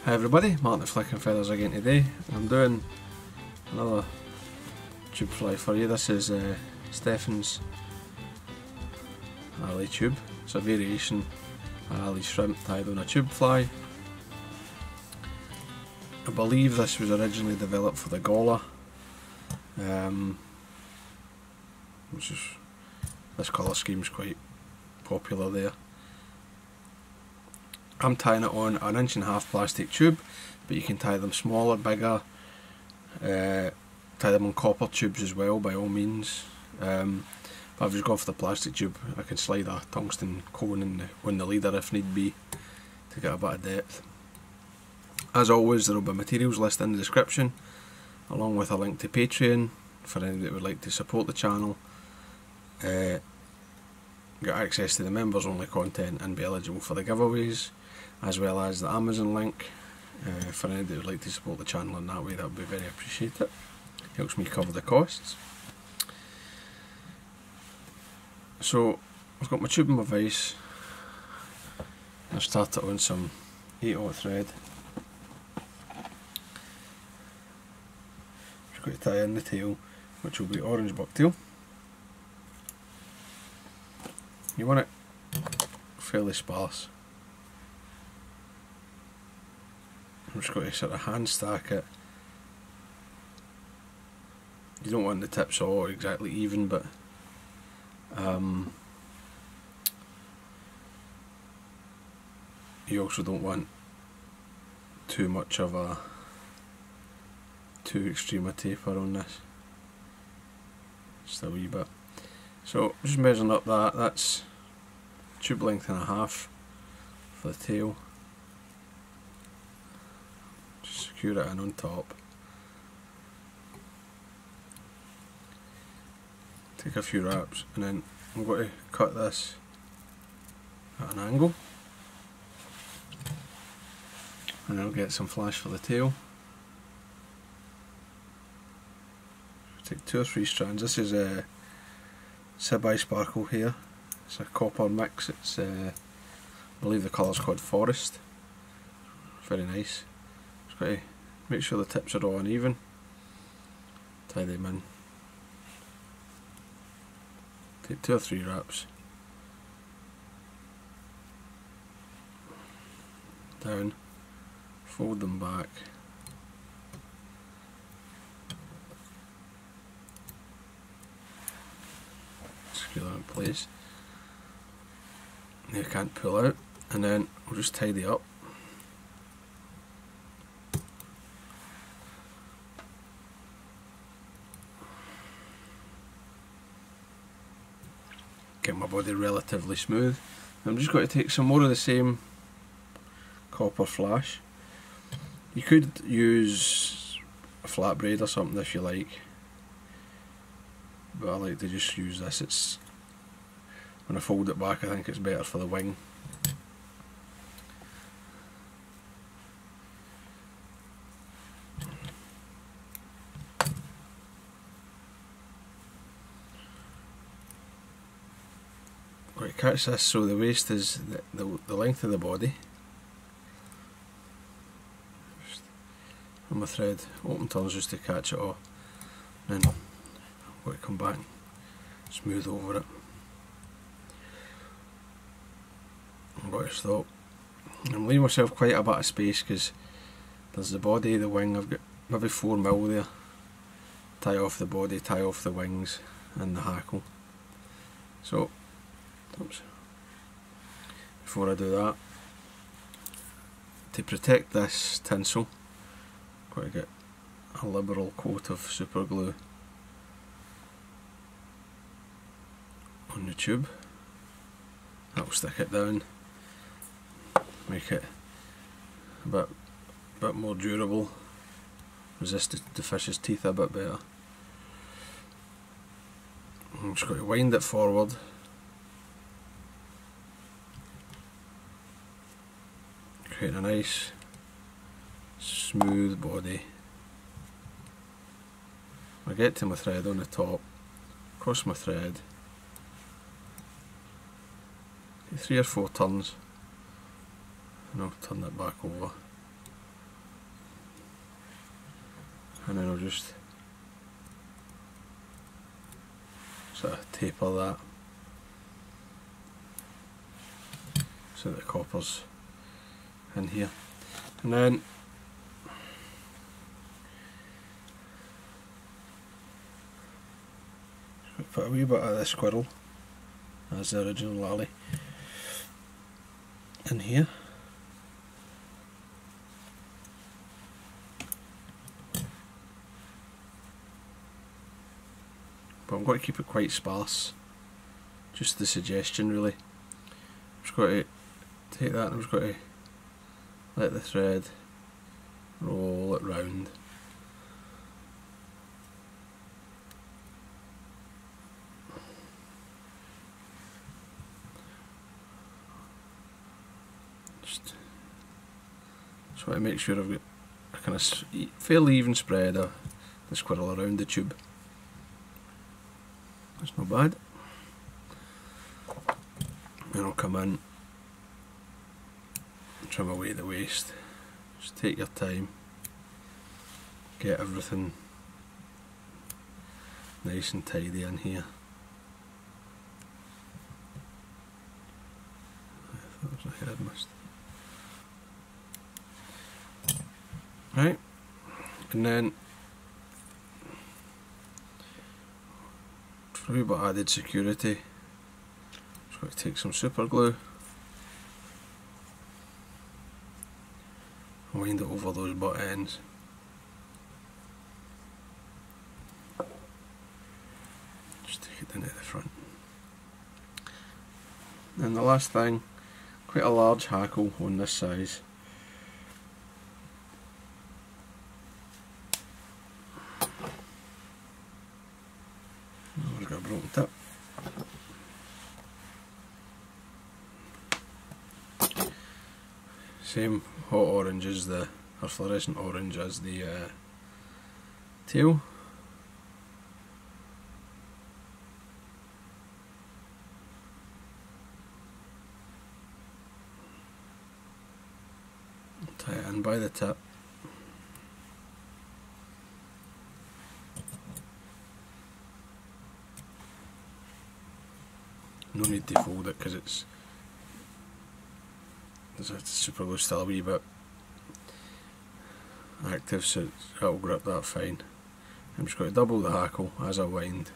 Hi everybody, Martyn Flicking Feathers again today. I'm doing another tube fly for you. This is Steffen's alley tube. It's a variation alley shrimp tied on a tube fly. I believe this was originally developed for the Gaula, which is, this colour scheme is quite popular there. I'm tying it on an 1.5" plastic tube, but you can tie them smaller, bigger, tie them on copper tubes as well by all means. But I've just gone for the plastic tube. I can slide a tungsten cone on the leader if need be to get a bit of depth. As always, there will be materials listed in the description, along with a link to Patreon for anybody that would like to support the channel, get access to the members only content and be eligible for the giveaways, as well as the Amazon link for anybody that would like to support the channel in that way. That would be very appreciated. Helps me cover the costs. So I've got my tube and my vise. I've started on some 8/0 thread. Just got to tie in the tail, which will be orange bucktail. You want it fairly sparse. I'm just going to sort of hand stack it. You don't want the tips all exactly even, but you also don't want too much of a too extreme a taper on this. Just a wee bit. So just measuring up that's tube length and a half for the tail. Just secure it in on top. Take a few wraps and then I'm going to cut this at an angle, and then I'll get some flash for the tail. Take 2 or 3 strands. This is a Sib Sparkle here. It's a copper mix. It's I believe the colour's called Forest. Very nice. Just got to make sure the tips are all uneven. Tie them in. Take 2 or 3 wraps. Down. Fold them back. Screw that in place. You can't pull out, and then we'll just tidy up. Get my body relatively smooth. I'm just going to take some more of the same copper flash. You could use a flat braid or something if you like, but I like to just use this. It's when I fold it back, I think it's better for the wing. Right, catch this so the waist is the length of the body. Just on my thread, open turns just to catch it all. And then I'm going to come back and smooth over it. I'm going to stop. I'm leaving myself quite a bit of space because there's the body, the wing. I've got maybe 4mm there. Tie off the body, tie off the wings and the hackle. So oops. Before I do that, to protect this tinsel, I'm going to get a liberal coat of super glue on the tube. That will stick it down, make it a bit more durable, resist the fish's teeth a bit better. I'm just going to wind it forward. Create a nice smooth body. I get to my thread on the top, cross my thread, 3 or 4 turns, and I'll turn it back over. and then I'll just sort of taper that so the copper's in here, and then put a wee bit of the squirrel as the original alley in here. But I'm going to keep it quite sparse, just the suggestion really. I'm just going to take that and I'm just going to let the thread roll it round. Just want to make sure I've got a kind of fairly even spread of the squirrel around the tube. That's not bad. Then I'll come in and trim away the waste. Just take your time, get everything nice and tidy in here. I thought it was a head mist. Right, and then for a wee bit of added security, just going to take some super glue, wind it over those butt ends. Just take it down to the front. And the last thing, quite a large hackle on this size. Got a broken tip. Same hot orange as the, or fluorescent orange as the tail. Tie it in by the tip. No need to fold it because it's the super glue still a wee bit active, so it'll grip that fine. I'm just going to double the hackle as I wind.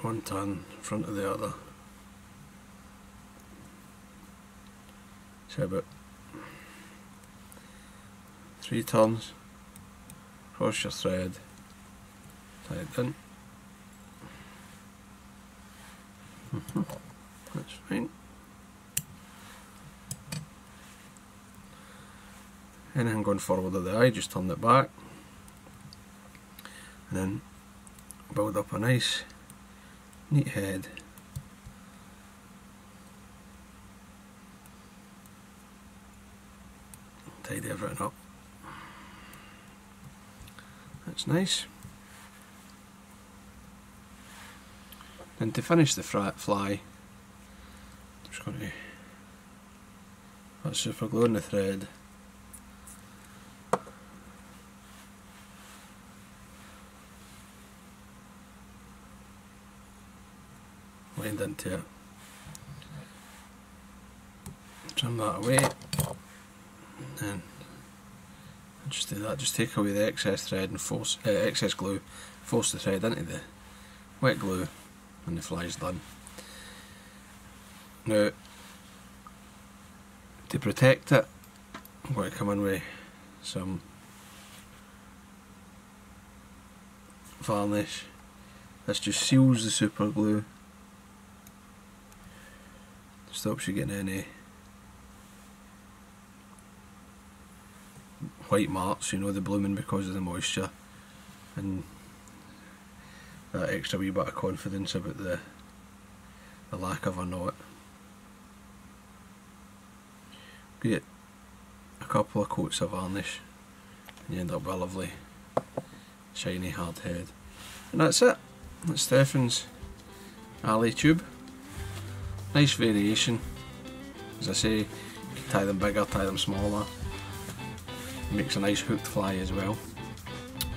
One turn in front of the other. So about 3 turns, cross your thread, tie it in. That's fine. Anything going forward of the eye, just turn it back and then build up a nice neat head. Tidy everything up. That's nice. And to finish the fly, I'm just going to put super glue on the thread. Wind into it. Trim that away. And just do that. Just take away the excess thread and force excess glue. Force the thread into the wet glue. And the fly's done. Now, to protect it, I'm going to come in with some varnish. This just seals the super glue, stops you getting any white marks, you know, the blooming because of the moisture, and that extra wee bit of confidence about the lack of a knot. Get a couple of coats of varnish and you end up with a lovely shiny hard head. And that's it. That's Steffen's alley tube. Nice variation. As I say, you can tie them bigger, tie them smaller. makes a nice hooked fly as well.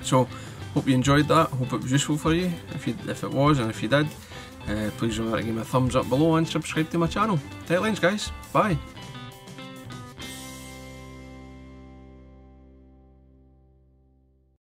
So hope you enjoyed that, hope it was useful for you. If it was, and if you did, please remember to give me a thumbs up below and subscribe to my channel. Tight lines guys, bye!